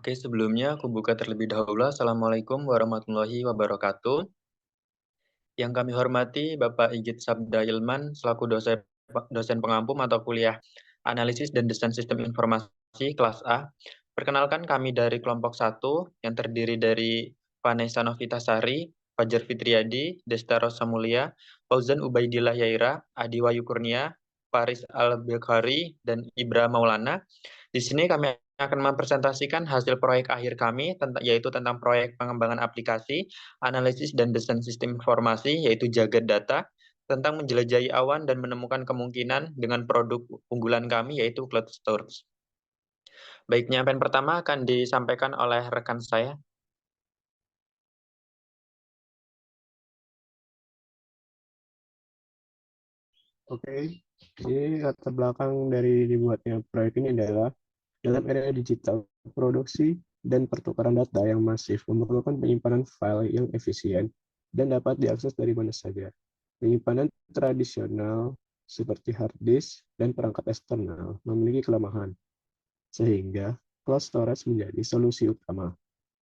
Oke, sebelumnya aku buka terlebih dahulu. Assalamualaikum warahmatullahi wabarakatuh. Yang kami hormati Bapak Igit Sabda Ilman selaku dosen pengampu mata kuliah Analisis dan Desain Sistem Informasi kelas A. Perkenalkan kami dari kelompok 1 yang terdiri dari Vanessa Novitasari, Fajar Fitriadi, Desta Rosa Mulia, Fauzan Ubaidillah Yaira, Adi Wayu Kurnia, Faris Al-Bukhari, dan Ibra Maulana. Di sini kami akan mempresentasikan hasil proyek akhir kami, yaitu tentang proyek pengembangan aplikasi, analisis dan desain sistem informasi, yaitu Jagat Data, tentang menjelajahi awan dan menemukan kemungkinan dengan produk unggulan kami, yaitu Cloud Storage. Baik, penyampaian pertama akan disampaikan oleh rekan saya. Oke, ini latar belakang dari dibuatnya proyek ini adalah dalam era digital, produksi dan pertukaran data yang masif memerlukan penyimpanan file yang efisien dan dapat diakses dari mana saja. Penyimpanan tradisional seperti hard disk dan perangkat eksternal memiliki kelemahan, sehingga cloud storage menjadi solusi utama.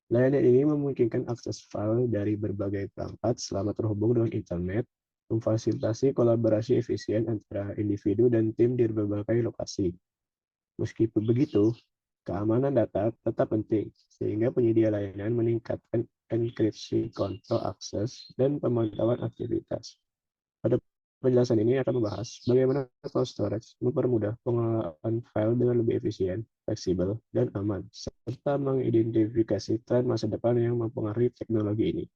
Layanan ini memungkinkan akses file dari berbagai perangkat selama terhubung dengan internet, memfasilitasi kolaborasi efisien antara individu dan tim di berbagai lokasi. Meskipun begitu, keamanan data tetap penting, sehingga penyedia layanan meningkatkan enkripsi, kontrol akses, dan pemantauan aktivitas. Pada penjelasan ini akan membahas bagaimana cloud storage mempermudah pengelolaan file dengan lebih efisien, fleksibel, dan aman, serta mengidentifikasi tren masa depan yang mempengaruhi teknologi ini.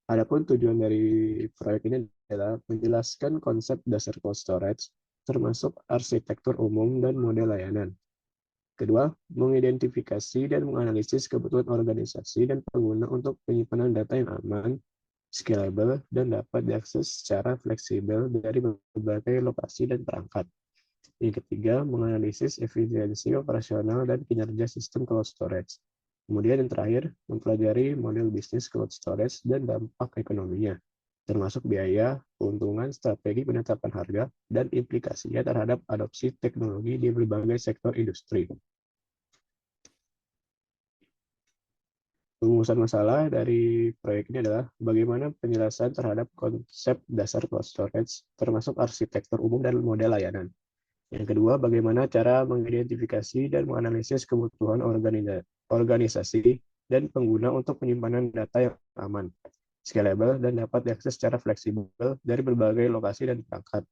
Adapun tujuan dari proyek ini adalah menjelaskan konsep dasar cloud storage, termasuk arsitektur umum dan model layanan. Kedua, mengidentifikasi dan menganalisis kebutuhan organisasi dan pengguna untuk penyimpanan data yang aman, scalable, dan dapat diakses secara fleksibel dari berbagai lokasi dan perangkat. Yang ketiga, menganalisis efisiensi operasional dan kinerja sistem cloud storage. Kemudian yang terakhir, mempelajari model bisnis cloud storage dan dampak ekonominya, termasuk biaya, keuntungan, strategi penetapan harga, dan implikasinya terhadap adopsi teknologi di berbagai sektor industri. Rumusan masalah dari proyek ini adalah bagaimana penjelasan terhadap konsep dasar cloud storage, termasuk arsitektur umum dan model layanan. Yang kedua, bagaimana cara mengidentifikasi dan menganalisis kebutuhan organisasi dan pengguna untuk penyimpanan data yang aman, scalable, dan dapat diakses secara fleksibel dari berbagai lokasi dan perangkat.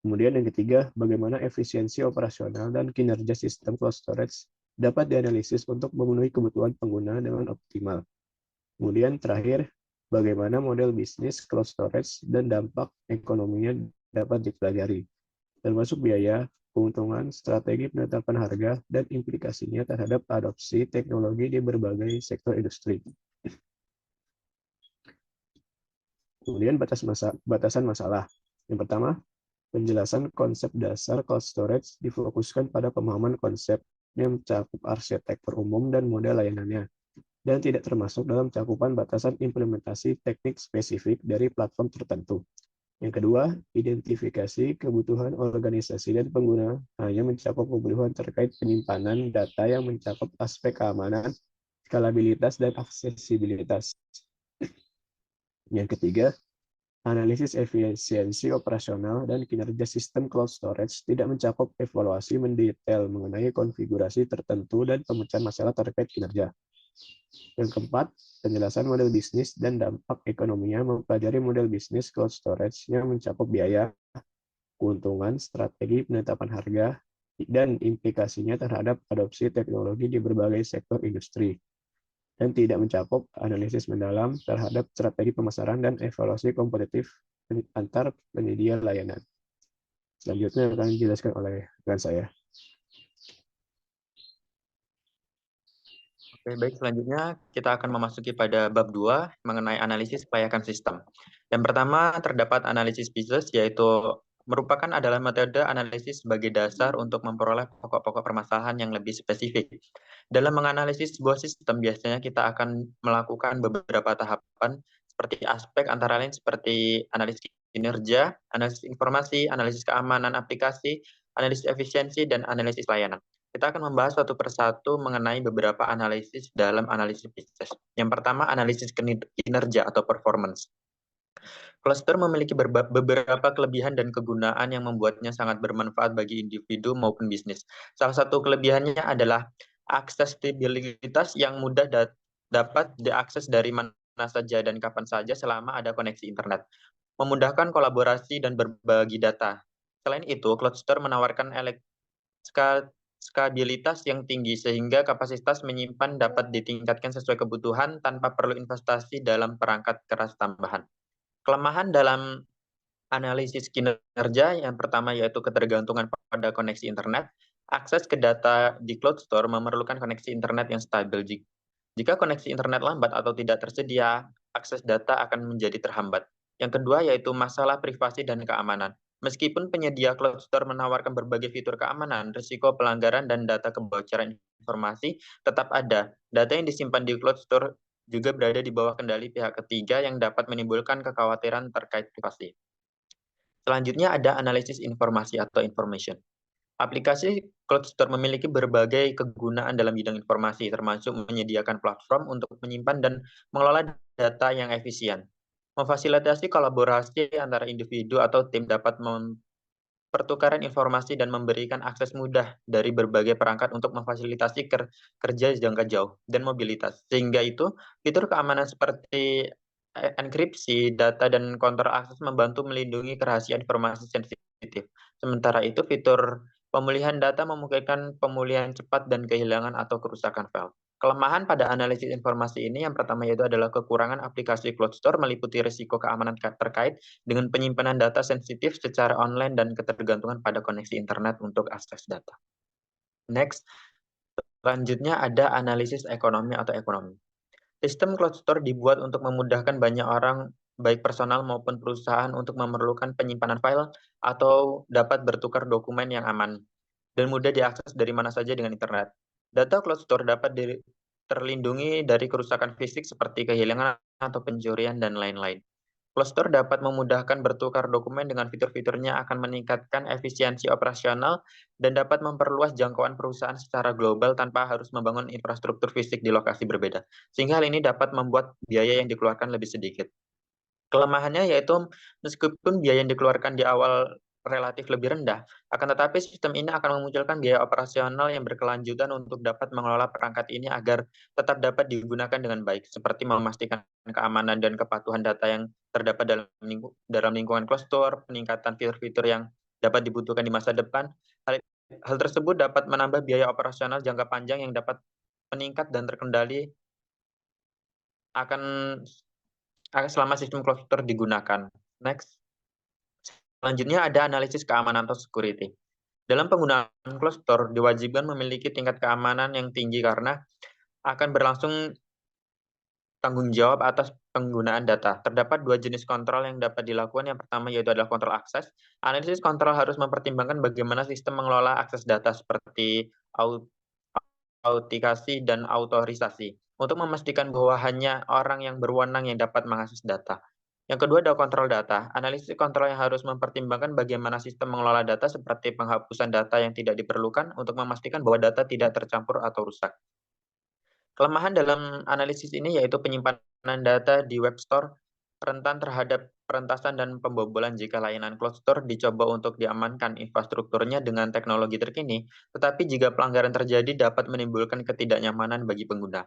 Kemudian yang ketiga, bagaimana efisiensi operasional dan kinerja sistem cloud storage dapat dianalisis untuk memenuhi kebutuhan pengguna dengan optimal. Kemudian terakhir, bagaimana model bisnis cloud storage dan dampak ekonominya dapat dipelajari, termasuk biaya, keuntungan, strategi penetapan harga, dan implikasinya terhadap adopsi teknologi di berbagai sektor industri. Kemudian batasan masalah. Yang pertama, penjelasan konsep dasar cloud storage difokuskan pada pemahaman konsep yang mencakup arsitektur umum dan model layanannya, dan tidak termasuk dalam cakupan batasan implementasi teknik spesifik dari platform tertentu. Yang kedua, identifikasi kebutuhan organisasi dan pengguna hanya mencakup kebutuhan terkait penyimpanan data yang mencakup aspek keamanan, skalabilitas, dan aksesibilitas. Yang ketiga, analisis efisiensi operasional dan kinerja sistem cloud storage tidak mencakup evaluasi mendetail mengenai konfigurasi tertentu dan pemecahan masalah terkait kinerja. Yang keempat, penjelasan model bisnis dan dampak ekonominya mempelajari model bisnis cloud storage yang mencakup biaya, keuntungan, strategi penetapan harga, dan implikasinya terhadap adopsi teknologi di berbagai sektor industri, dan tidak mencakup analisis mendalam terhadap strategi pemasaran dan evaluasi kompetitif antar penyedia layanan. Selanjutnya akan dijelaskan oleh rekan saya. Oke, baik. Selanjutnya kita akan memasuki pada bab 2 mengenai analisis kelayakan sistem. Yang pertama terdapat analisis bisnis, yaitu merupakan adalah metode analisis sebagai dasar untuk memperoleh pokok-pokok permasalahan yang lebih spesifik. Dalam menganalisis sebuah sistem, biasanya kita akan melakukan beberapa tahapan seperti aspek antara lain seperti analisis kinerja, analisis informasi, analisis keamanan aplikasi, analisis efisiensi, dan analisis layanan. Kita akan membahas satu persatu mengenai beberapa analisis dalam analisis bisnis. Yang pertama, analisis kinerja atau performance. Cluster memiliki beberapa kelebihan dan kegunaan yang membuatnya sangat bermanfaat bagi individu maupun bisnis. Salah satu kelebihannya adalah aksesibilitas yang mudah dapat diakses dari mana saja dan kapan saja selama ada koneksi internet. Memudahkan kolaborasi dan berbagi data. Selain itu, cluster menawarkan skabilitas yang tinggi sehingga kapasitas menyimpan dapat ditingkatkan sesuai kebutuhan tanpa perlu investasi dalam perangkat keras tambahan. Kelemahan dalam analisis kinerja yang pertama yaitu ketergantungan pada koneksi internet. Akses ke data di cloud store memerlukan koneksi internet yang stabil. Jika koneksi internet lambat atau tidak tersedia, akses data akan menjadi terhambat. Yang kedua yaitu masalah privasi dan keamanan. Meskipun penyedia cloud store menawarkan berbagai fitur keamanan, risiko pelanggaran dan data kebocoran informasi tetap ada. Data yang disimpan di cloud store juga berada di bawah kendali pihak ketiga yang dapat menimbulkan kekhawatiran terkait privasi. Selanjutnya ada analisis informasi atau information. Aplikasi cloud store memiliki berbagai kegunaan dalam bidang informasi, termasuk menyediakan platform untuk menyimpan dan mengelola data yang efisien. Memfasilitasi kolaborasi antara individu atau tim dapat pertukaran informasi dan memberikan akses mudah dari berbagai perangkat untuk memfasilitasi kerja jangka jauh dan mobilitas. Sehingga itu, fitur keamanan seperti enkripsi, data, dan kontrol akses membantu melindungi kerahasiaan informasi sensitif. Sementara itu, fitur pemulihan data memungkinkan pemulihan cepat dan kehilangan atau kerusakan file. Kelemahan pada analisis informasi ini yang pertama yaitu adalah kekurangan aplikasi cloud store meliputi risiko keamanan terkait dengan penyimpanan data sensitif secara online dan ketergantungan pada koneksi internet untuk akses data. Next, selanjutnya ada analisis ekonomi atau ekonomi. Sistem cloud store dibuat untuk memudahkan banyak orang, baik personal maupun perusahaan untuk memerlukan penyimpanan file atau dapat bertukar dokumen yang aman dan mudah diakses dari mana saja dengan internet. Data cloud store dapat terlindungi dari kerusakan fisik seperti kehilangan atau pencurian dan lain-lain. Cloud store dapat memudahkan bertukar dokumen dengan fitur-fiturnya akan meningkatkan efisiensi operasional dan dapat memperluas jangkauan perusahaan secara global tanpa harus membangun infrastruktur fisik di lokasi berbeda. Sehingga hal ini dapat membuat biaya yang dikeluarkan lebih sedikit. Kelemahannya yaitu meskipun biaya yang dikeluarkan di awal relatif lebih rendah, akan tetapi sistem ini akan memunculkan biaya operasional yang berkelanjutan untuk dapat mengelola perangkat ini agar tetap dapat digunakan dengan baik, seperti memastikan keamanan dan kepatuhan data yang terdapat dalam lingkungan cloud store, peningkatan fitur-fitur yang dapat dibutuhkan di masa depan. Hal tersebut dapat menambah biaya operasional jangka panjang yang dapat meningkat dan terkendali akan selama sistem cloud store digunakan. Next. Selanjutnya ada analisis keamanan atau security. Dalam penggunaan cloud store diwajibkan memiliki tingkat keamanan yang tinggi karena akan berlangsung tanggung jawab atas penggunaan data. Terdapat dua jenis kontrol yang dapat dilakukan. Yang pertama yaitu adalah kontrol akses. Analisis kontrol harus mempertimbangkan bagaimana sistem mengelola akses data seperti autentikasi dan autorisasi untuk memastikan bahwa hanya orang yang berwenang yang dapat mengakses data. Yang kedua adalah kontrol data. Analisis kontrol yang harus mempertimbangkan bagaimana sistem mengelola data seperti penghapusan data yang tidak diperlukan untuk memastikan bahwa data tidak tercampur atau rusak. Kelemahan dalam analisis ini yaitu penyimpanan data di web store rentan terhadap perentasan dan pembobolan jika layanan cloud store dicoba untuk diamankan infrastrukturnya dengan teknologi terkini, tetapi jika pelanggaran terjadi dapat menimbulkan ketidaknyamanan bagi pengguna.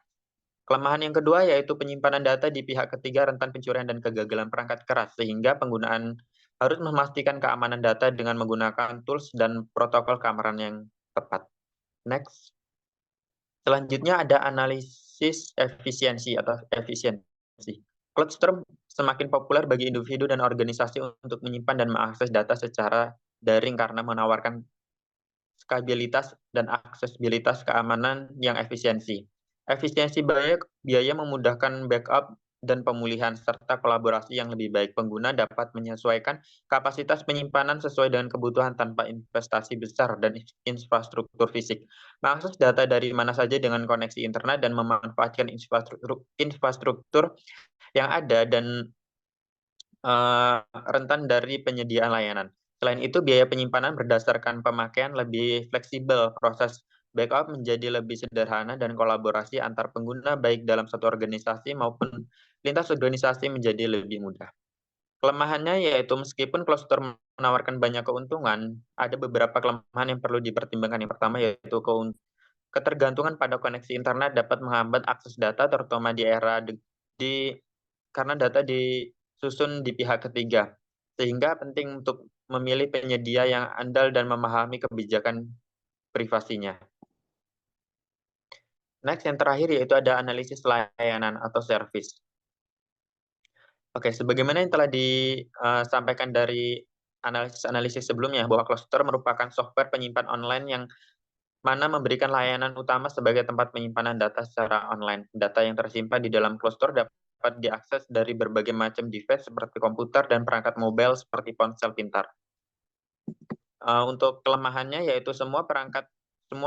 Kelemahan yang kedua yaitu penyimpanan data di pihak ketiga rentan pencurian dan kegagalan perangkat keras, sehingga penggunaan harus memastikan keamanan data dengan menggunakan tools dan protokol keamanan yang tepat. Next. Selanjutnya ada analisis efisiensi atau efisiensi. Cloud store semakin populer bagi individu dan organisasi untuk menyimpan dan mengakses data secara daring karena menawarkan skabilitas dan aksesibilitas keamanan yang efisiensi. Efisiensi biaya memudahkan backup dan pemulihan serta kolaborasi yang lebih baik. Pengguna dapat menyesuaikan kapasitas penyimpanan sesuai dengan kebutuhan tanpa investasi besar dan infrastruktur fisik. Mengakses data dari mana saja dengan koneksi internet dan memanfaatkan infrastruktur yang ada dan rentan dari penyediaan layanan. Selain itu, biaya penyimpanan berdasarkan pemakaian lebih fleksibel, proses backup menjadi lebih sederhana, dan kolaborasi antar pengguna baik dalam satu organisasi maupun lintas organisasi menjadi lebih mudah. Kelemahannya yaitu meskipun cluster menawarkan banyak keuntungan, ada beberapa kelemahan yang perlu dipertimbangkan. Yang pertama yaitu ketergantungan pada koneksi internet dapat menghambat akses data, terutama di era karena data disusun di pihak ketiga, sehingga penting untuk memilih penyedia yang andal dan memahami kebijakan privasinya. Next, yang terakhir yaitu ada analisis layanan atau service. Oke, sebagaimana yang telah disampaikan dari analisis sebelumnya, bahwa cluster merupakan software penyimpan online yang mana memberikan layanan utama sebagai tempat penyimpanan data secara online. Data yang tersimpan di dalam cluster dapat diakses dari berbagai macam device seperti komputer dan perangkat mobile seperti ponsel pintar. Untuk kelemahannya yaitu semua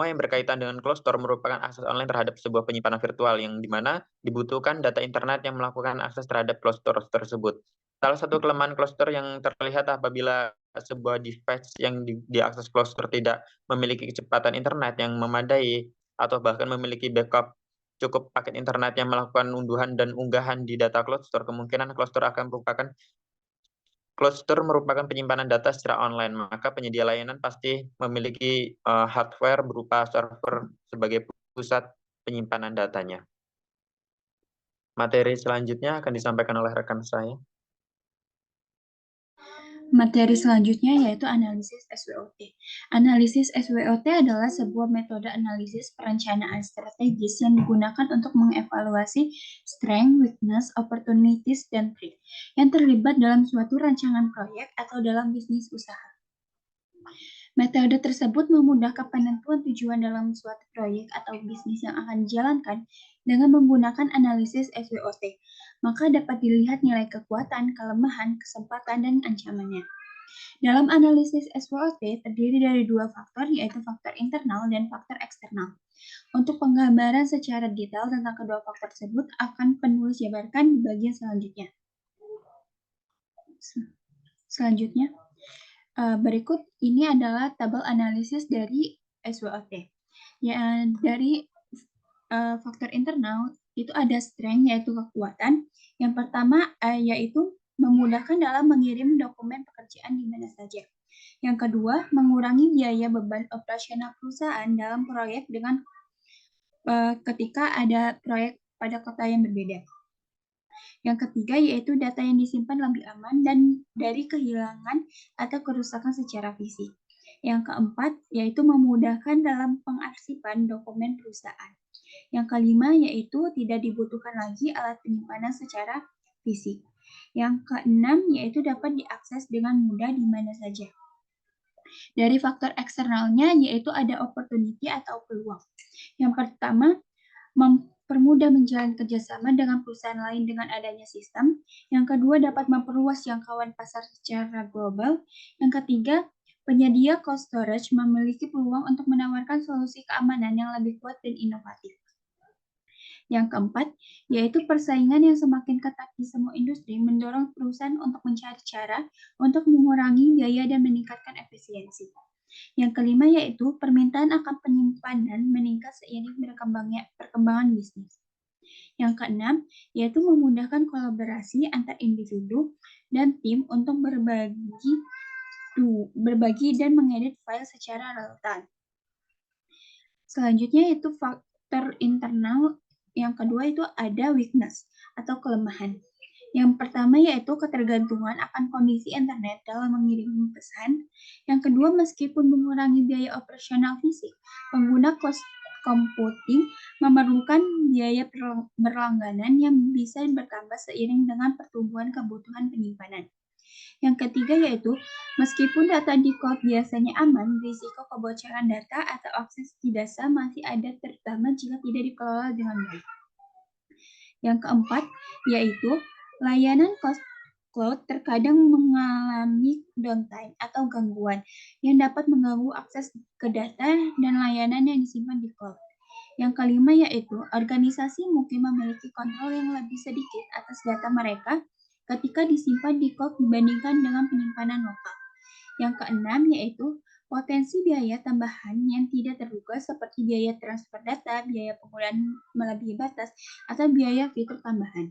yang berkaitan dengan cluster merupakan akses online terhadap sebuah penyimpanan virtual yang dimana dibutuhkan data internet yang melakukan akses terhadap cluster tersebut. Salah satu kelemahan cluster yang terlihat apabila sebuah device yang diakses cluster tidak memiliki kecepatan internet yang memadai atau bahkan memiliki backup cukup paket internet yang melakukan unduhan dan unggahan di data cluster, kemungkinan cluster merupakan penyimpanan data secara online, maka penyedia layanan pasti memiliki hardware berupa server sebagai pusat penyimpanan datanya. Materi selanjutnya akan disampaikan oleh rekan saya. Materi selanjutnya yaitu analisis SWOT. Analisis SWOT adalah sebuah metode analisis perencanaan strategis yang digunakan untuk mengevaluasi strength, weakness, opportunities, dan threat yang terlibat dalam suatu rancangan proyek atau dalam bisnis usaha. Metode tersebut memudahkan penentuan tujuan dalam suatu proyek atau bisnis yang akan dijalankan dengan menggunakan analisis SWOT. Maka dapat dilihat nilai kekuatan, kelemahan, kesempatan, dan ancamannya. Dalam analisis SWOT terdiri dari dua faktor, yaitu faktor internal dan faktor eksternal. Untuk penggambaran secara detail tentang kedua faktor tersebut akan penulis jabarkan di bagian selanjutnya. Berikut ini adalah tabel analisis dari SWOT. Ya, dari faktor internal itu ada strength, yaitu kekuatan. Yang pertama yaitu memudahkan dalam mengirim dokumen pekerjaan di mana saja. Yang kedua, mengurangi biaya beban operasional perusahaan dalam proyek dengan ketika ada proyek pada kota yang berbeda. Yang ketiga yaitu data yang disimpan lebih aman dan dari kehilangan atau kerusakan secara fisik. Yang keempat yaitu memudahkan dalam pengarsipan dokumen perusahaan. Yang kelima yaitu tidak dibutuhkan lagi alat penyimpanan secara fisik. Yang keenam yaitu dapat diakses dengan mudah di mana saja. Dari faktor eksternalnya yaitu ada opportunity atau peluang. Yang pertama, mempermudah menjalin kerjasama dengan perusahaan lain dengan adanya sistem. Yang kedua, dapat memperluas jangkauan pasar secara global. Yang ketiga, penyedia cold storage memiliki peluang untuk menawarkan solusi keamanan yang lebih kuat dan inovatif. Yang keempat, yaitu persaingan yang semakin ketat di semua industri mendorong perusahaan untuk mencari cara untuk mengurangi biaya dan meningkatkan efisiensi. Yang kelima, yaitu permintaan akan penyimpanan meningkat seiring berkembangnya perkembangan bisnis. Yang keenam, yaitu memudahkan kolaborasi antar individu dan tim untuk berbagi dan mengedit file secara real-time. Selanjutnya, yaitu faktor internal. Yang kedua itu ada weakness atau kelemahan. Yang pertama yaitu ketergantungan akan kondisi internet dalam mengirim pesan. Yang kedua, meskipun mengurangi biaya operasional fisik, pengguna cloud computing memerlukan biaya berlangganan yang bisa bertambah seiring dengan pertumbuhan kebutuhan penyimpanan. Yang ketiga yaitu, meskipun data di cloud biasanya aman, risiko kebocoran data atau akses tidak sah masih ada, terutama jika tidak dikelola dengan baik. Yang keempat yaitu, layanan cloud terkadang mengalami downtime atau gangguan yang dapat mengganggu akses ke data dan layanan yang disimpan di cloud. Yang kelima yaitu organisasi mungkin memiliki kontrol yang lebih sedikit atas data mereka ketika disimpan di cloud dibandingkan dengan penyimpanan lokal. Yang keenam yaitu potensi biaya tambahan yang tidak terduga seperti biaya transfer data, biaya penggunaan melebihi batas, atau biaya fitur tambahan.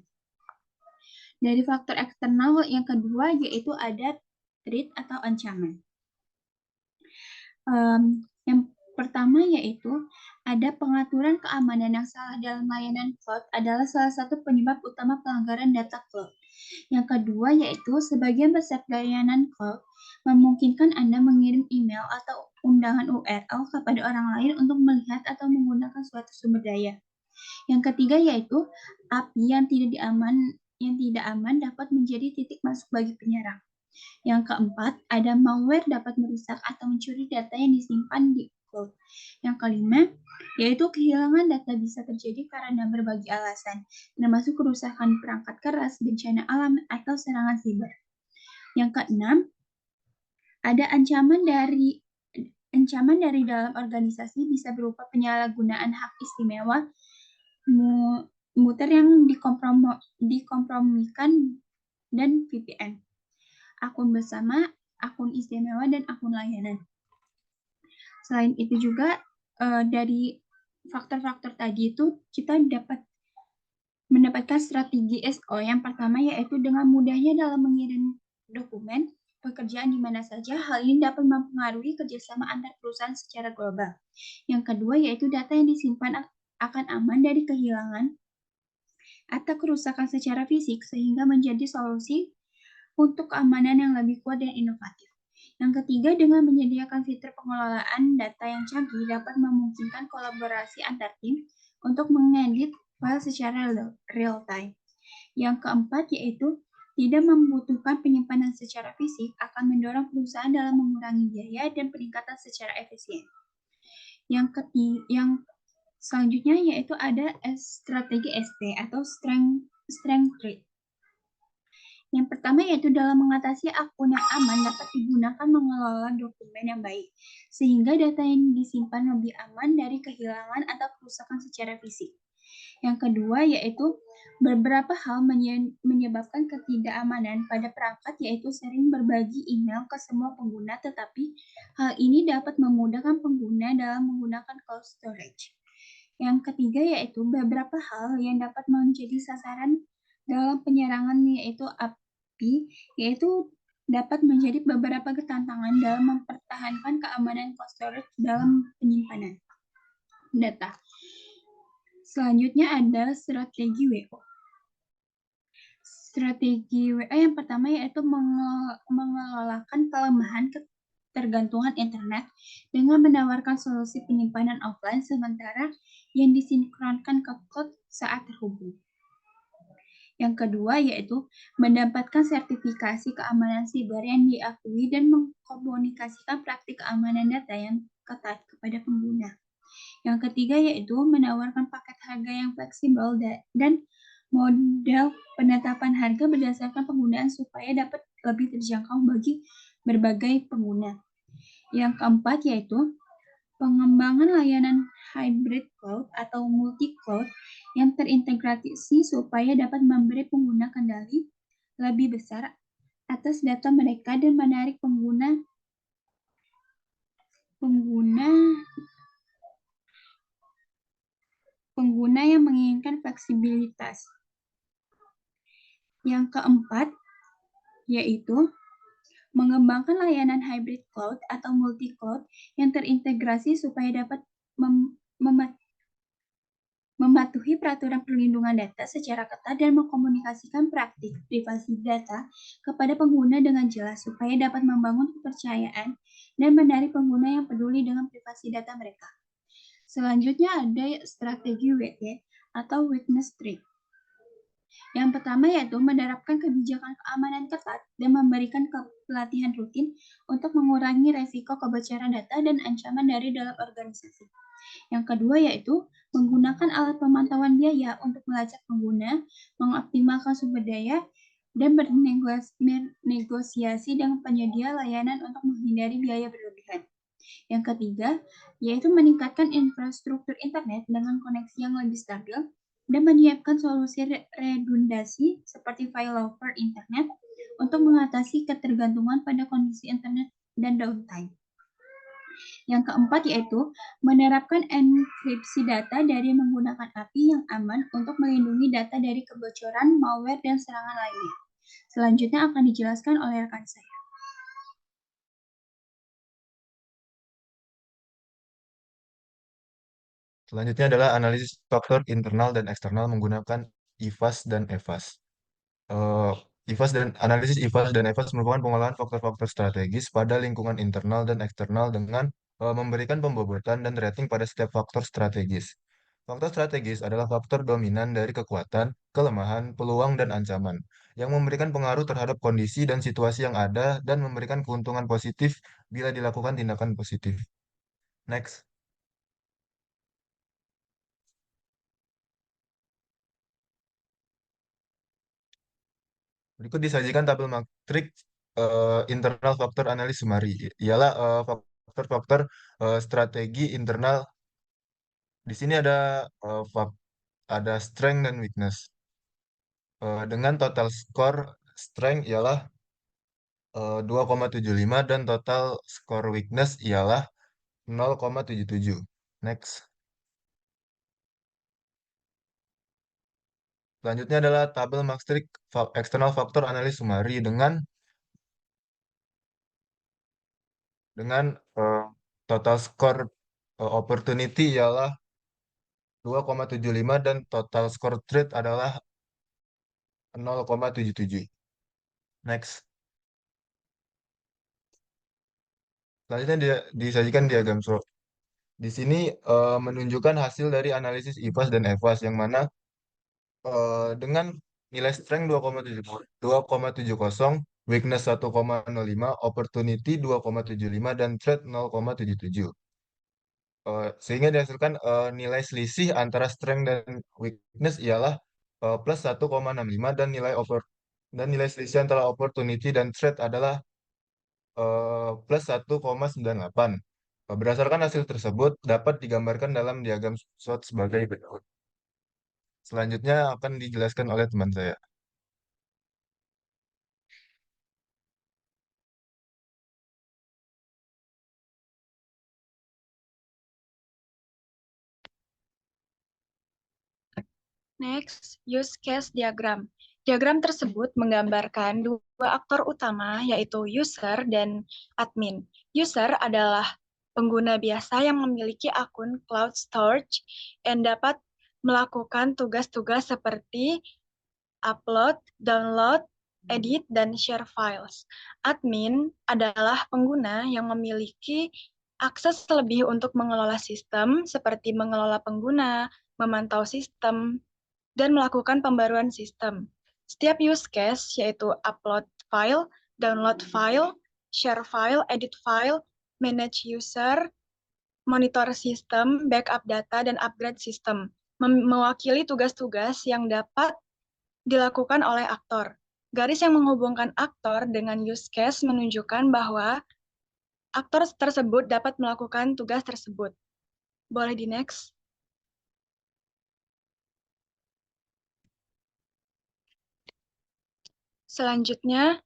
Dari faktor eksternal yang kedua yaitu ada threat atau ancaman. Yang pertama yaitu ada pengaturan keamanan yang salah dalam layanan cloud adalah salah satu penyebab utama pelanggaran data cloud. Yang kedua yaitu sebagian besar layanan cloud memungkinkan Anda mengirim email atau undangan URL kepada orang lain untuk melihat atau menggunakan suatu sumber daya. Yang ketiga yaitu API yang tidak aman dapat menjadi titik masuk bagi penyerang. Yang keempat, ada malware dapat merusak atau mencuri data yang disimpan di cloud. Yang kelima, yaitu kehilangan data bisa terjadi karena berbagai alasan, termasuk kerusakan perangkat keras, bencana alam, atau serangan siber. Yang keenam, ada ancaman dari dalam organisasi bisa berupa penyalahgunaan hak istimewa, muter yang dikompromikan, dan VPN. Akun bersama, akun istimewa, dan akun layanan. Selain itu juga dari faktor-faktor tadi itu kita dapat mendapatkan strategi SO. Yang pertama yaitu dengan mudahnya dalam mengirim dokumen pekerjaan di mana saja, hal ini dapat mempengaruhi kerjasama antar perusahaan secara global. Yang kedua yaitu data yang disimpan akan aman dari kehilangan atau kerusakan secara fisik sehingga menjadi solusi untuk keamanan yang lebih kuat dan inovatif. Yang ketiga, dengan menyediakan fitur pengelolaan data yang canggih dapat memungkinkan kolaborasi antar tim untuk mengedit file secara real time. Yang keempat yaitu tidak membutuhkan penyimpanan secara fisik akan mendorong perusahaan dalam mengurangi biaya dan peningkatan secara efisien. Yang selanjutnya yaitu ada strategi ST atau strength trade. Yang pertama yaitu dalam mengatasi akun yang aman dapat digunakan mengelola dokumen yang baik, sehingga data yang disimpan lebih aman dari kehilangan atau kerusakan secara fisik. Yang kedua yaitu beberapa hal menyebabkan ketidakamanan pada perangkat yaitu sering berbagi email ke semua pengguna, tetapi hal ini dapat memudahkan pengguna dalam menggunakan cloud storage. Yang ketiga yaitu beberapa hal yang dapat menjadi sasaran dalam penyerangan yaitu API, yaitu dapat menjadi beberapa tantangan dalam mempertahankan keamanan cloud storage dalam penyimpanan data. Selanjutnya ada strategi WO. Strategi WO yang pertama yaitu mengelolakan kelemahan ketergantungan internet dengan menawarkan solusi penyimpanan offline sementara yang disinkronkan ke cloud saat terhubung. Yang kedua yaitu mendapatkan sertifikasi keamanan siber yang diakui dan mengkomunikasikan praktik keamanan data yang ketat kepada pengguna. Yang ketiga yaitu menawarkan paket harga yang fleksibel dan model penetapan harga berdasarkan penggunaan supaya dapat lebih terjangkau bagi berbagai pengguna. Yang keempat yaitu pengembangan layanan hybrid cloud atau multi-cloud yang terintegrasi supaya dapat memberi pengguna kendali lebih besar atas data mereka dan menarik pengguna yang menginginkan fleksibilitas. Yang keempat yaitu mengembangkan layanan hybrid cloud atau multi-cloud yang terintegrasi supaya dapat mematuhi peraturan perlindungan data secara ketat dan mengkomunikasikan praktik privasi data kepada pengguna dengan jelas supaya dapat membangun kepercayaan dan menarik pengguna yang peduli dengan privasi data mereka. Selanjutnya ada strategi WT atau Witness Trade. Yang pertama yaitu menerapkan kebijakan keamanan ketat dan memberikan pelatihan rutin untuk mengurangi resiko kebocoran data dan ancaman dari dalam organisasi. Yang kedua yaitu menggunakan alat pemantauan biaya untuk melacak pengguna, mengoptimalkan sumber daya, dan bernegosiasi dengan penyedia layanan untuk menghindari biaya berlebihan. Yang ketiga, yaitu meningkatkan infrastruktur internet dengan koneksi yang lebih stabil dan menyiapkan solusi redundasi seperti failover internet untuk mengatasi ketergantungan pada kondisi internet dan downtime. Yang keempat yaitu menerapkan enkripsi data dari menggunakan API yang aman untuk melindungi data dari kebocoran, malware, dan serangan lainnya. Selanjutnya akan dijelaskan oleh rekan saya. Selanjutnya adalah analisis faktor internal dan eksternal menggunakan IFAS dan EFAS. Analisis IFAS dan EFAS merupakan pengolahan faktor-faktor strategis pada lingkungan internal dan eksternal dengan memberikan pembobotan dan rating pada setiap faktor strategis. Faktor strategis adalah faktor dominan dari kekuatan, kelemahan, peluang, dan ancaman yang memberikan pengaruh terhadap kondisi dan situasi yang ada dan memberikan keuntungan positif bila dilakukan tindakan positif. Next. Berikut disajikan tabel matriks internal faktor analis sumari. Ialah faktor-faktor strategi internal. Di sini ada strength dan weakness. Dengan total score strength ialah 2,75 dan total score weakness ialah 0,77. Next. Selanjutnya adalah tabel matriks eksternal faktor analis sumari dengan total score opportunity ialah 2,75 dan total score trade adalah 0,77. Next. Selanjutnya disajikan diagram SWOT. Di sini menunjukkan hasil dari analisis IFAS dan EFAS yang mana dengan nilai strength 2,70, weakness 1,05, opportunity 2,75 dan trade 0,77. Sehingga dihasilkan nilai selisih antara strength dan weakness ialah plus 1,65 dan nilai selisih antara opportunity dan trade adalah plus 1,98. Berdasarkan hasil tersebut dapat digambarkan dalam diagram SWOT sebagai berikut. Selanjutnya akan dijelaskan oleh teman saya. Next, use case diagram. Diagram tersebut menggambarkan dua aktor utama, yaitu user dan admin. User adalah pengguna biasa yang memiliki akun cloud storage dan dapat melakukan tugas-tugas seperti upload, download, edit, dan share files. Admin adalah pengguna yang memiliki akses lebih untuk mengelola sistem, seperti mengelola pengguna, memantau sistem, dan melakukan pembaruan sistem. Setiap use case, yaitu upload file, download file, share file, edit file, manage user, monitor sistem, backup data, dan upgrade sistem, mewakili tugas-tugas yang dapat dilakukan oleh aktor. Garis yang menghubungkan aktor dengan use case menunjukkan bahwa aktor tersebut dapat melakukan tugas tersebut. Boleh di next. Selanjutnya,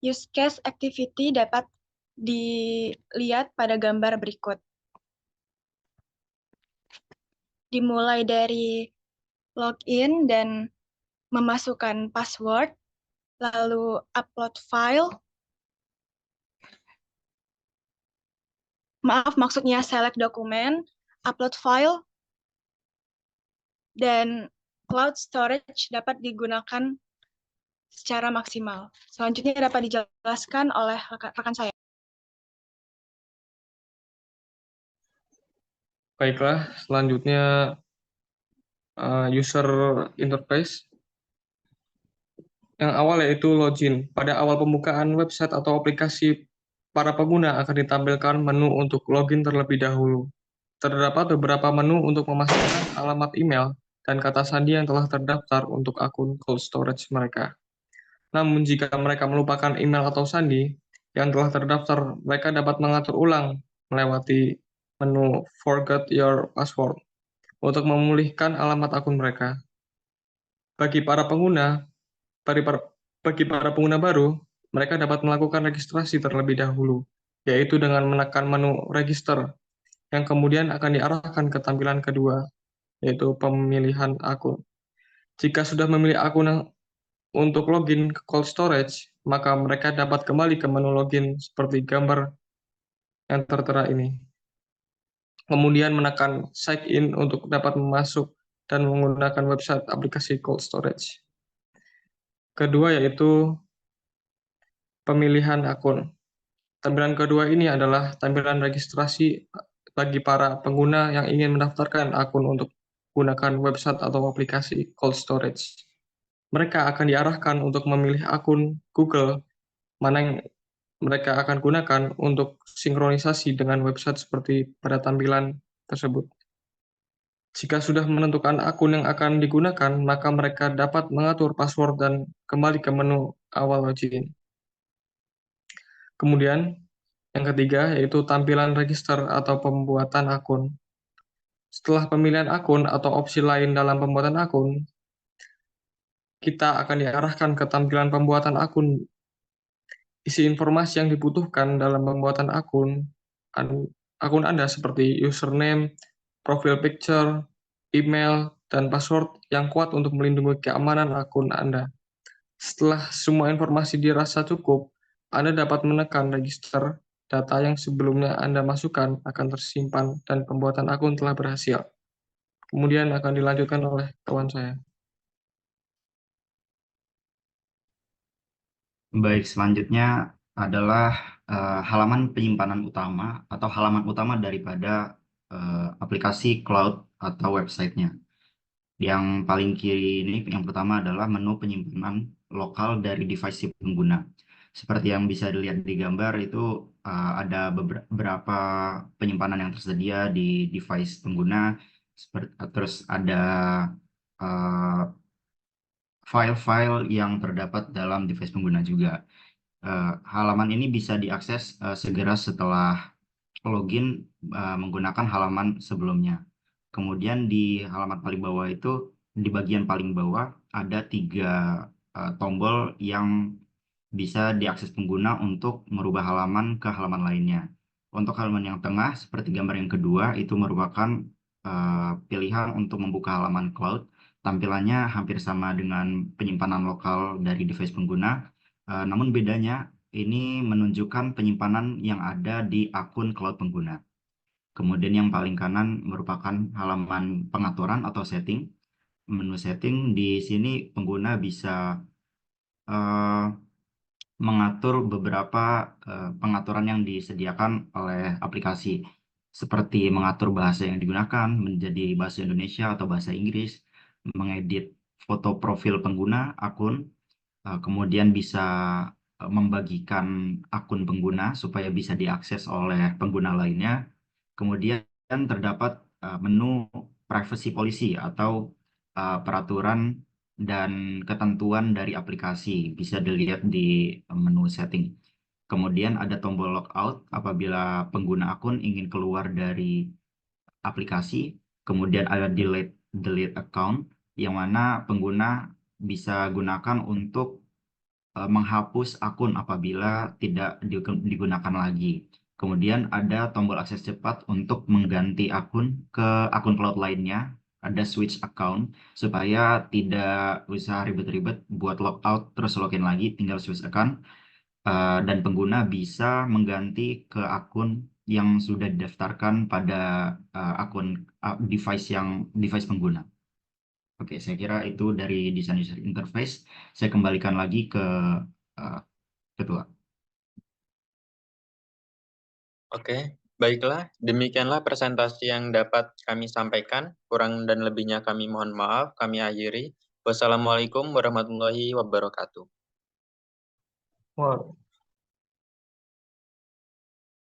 use case activity dapat dilihat pada gambar berikut. Dimulai dari login dan memasukkan password, lalu upload file. Maksudnya select dokumen, upload file, dan cloud storage dapat digunakan secara maksimal. Selanjutnya dapat dijelaskan oleh rekan saya. Baiklah, selanjutnya user interface. Yang awal yaitu login. Pada awal pembukaan website atau aplikasi, para pengguna akan ditampilkan menu untuk login terlebih dahulu. Terdapat beberapa menu untuk memastikan alamat email dan kata sandi yang telah terdaftar untuk akun cold storage mereka. Namun jika mereka melupakan email atau sandi yang telah terdaftar, mereka dapat mengatur ulang melewati menu Forgot Your Password untuk memulihkan alamat akun mereka. Bagi para pengguna baru, mereka dapat melakukan registrasi terlebih dahulu, yaitu dengan menekan menu Register, yang kemudian akan diarahkan ke tampilan kedua, yaitu pemilihan akun. Jika sudah memilih akun untuk login ke cold storage, maka mereka dapat kembali ke menu login seperti gambar yang tertera ini. Kemudian menekan sign in untuk dapat masuk dan menggunakan website aplikasi cold storage. Kedua yaitu pemilihan akun. Tampilan kedua ini adalah tampilan registrasi bagi para pengguna yang ingin mendaftarkan akun untuk gunakan website atau aplikasi cold storage. Mereka akan diarahkan untuk memilih akun Google mana yang mereka akan gunakan untuk sinkronisasi dengan website seperti pada tampilan tersebut. Jika sudah menentukan akun yang akan digunakan, maka mereka dapat mengatur password dan kembali ke menu awal login. Kemudian, yang ketiga yaitu tampilan register atau pembuatan akun. Setelah pemilihan akun atau opsi lain dalam pembuatan akun, kita akan diarahkan ke tampilan pembuatan akun. Isi informasi yang dibutuhkan dalam pembuatan akun Anda seperti username, profile picture, email, dan password yang kuat untuk melindungi keamanan akun Anda. Setelah semua informasi dirasa cukup, Anda dapat menekan register. Data yang sebelumnya Anda masukkan akan tersimpan dan pembuatan akun telah berhasil. Kemudian akan dilanjutkan oleh kawan saya. Baik, selanjutnya adalah halaman penyimpanan utama atau halaman utama daripada aplikasi cloud atau websitenya. Yang paling kiri ini, yang pertama adalah menu penyimpanan lokal dari device si pengguna. Seperti yang bisa dilihat di gambar itu ada beberapa penyimpanan yang tersedia di device pengguna. Terus ada file-file yang terdapat dalam device pengguna juga. Halaman ini bisa diakses segera setelah login menggunakan halaman sebelumnya. Kemudian di halaman paling bawah itu, di bagian paling bawah ada 3 tombol yang bisa diakses pengguna untuk merubah halaman ke halaman lainnya. Untuk halaman yang tengah, seperti gambar yang kedua, itu merupakan pilihan untuk membuka halaman cloud. Tampilannya hampir sama dengan penyimpanan lokal dari device pengguna, namun bedanya ini menunjukkan penyimpanan yang ada di akun cloud pengguna. Kemudian yang paling kanan merupakan halaman pengaturan atau setting. Menu setting di sini pengguna bisa mengatur beberapa pengaturan yang disediakan oleh aplikasi, seperti mengatur bahasa yang digunakan menjadi bahasa Indonesia atau bahasa Inggris, mengedit foto profil pengguna akun, kemudian bisa membagikan akun pengguna supaya bisa diakses oleh pengguna lainnya. Kemudian terdapat menu privacy policy atau peraturan dan ketentuan dari aplikasi, bisa dilihat di menu setting. Kemudian ada tombol logout apabila pengguna akun ingin keluar dari aplikasi. Kemudian ada delete account, yang mana pengguna bisa gunakan untuk menghapus akun apabila tidak digunakan lagi. Kemudian ada tombol akses cepat untuk mengganti akun ke akun cloud lainnya. Ada switch account supaya tidak usah ribet-ribet buat logout terus login lagi, tinggal switch account. Dan pengguna bisa mengganti ke akun yang sudah didaftarkan pada akun device pengguna. Oke, saya kira itu dari desain user interface. Saya kembalikan lagi ke ketua. Oke, baiklah. Demikianlah presentasi yang dapat kami sampaikan. Kurang dan lebihnya kami mohon maaf. Kami akhiri. Wassalamualaikum warahmatullahi wabarakatuh. Wow.